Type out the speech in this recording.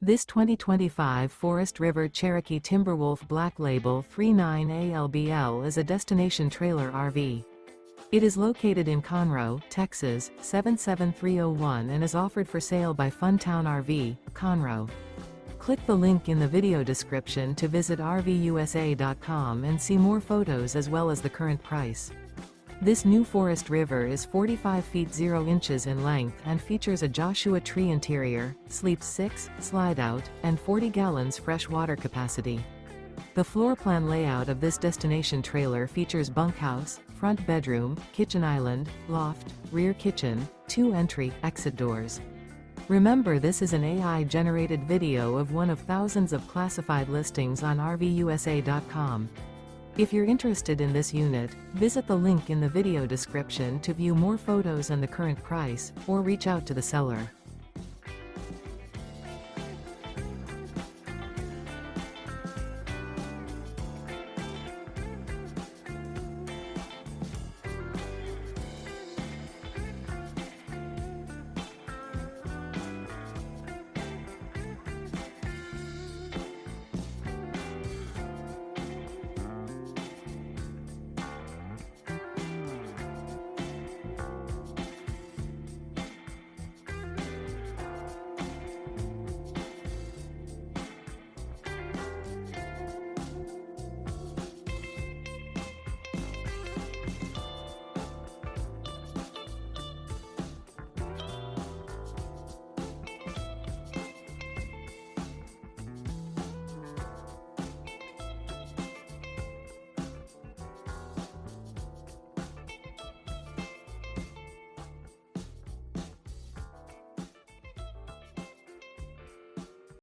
This 2025 Forest River Cherokee Timberwolf Black Label 39ALBL is a destination trailer RV. It is located in Conroe, Texas, 77301 and is offered for sale by Funtown RV, Conroe. Click the link in the video description to visit RVUSA.com and see more photos as well as the current price. This new Forest River is 45 feet 0 inches in length and features a Joshua tree interior, sleeps 6, slide-out, and 40 gallons fresh water capacity. The floor plan layout of this destination trailer features bunkhouse, front bedroom, kitchen island, loft, rear kitchen, 2 entry/exit doors. Remember, this is an AI-generated video of one of thousands of classified listings on RVUSA.com. If you're interested in this unit, visit the link in the video description to view more photos and the current price, or reach out to the seller.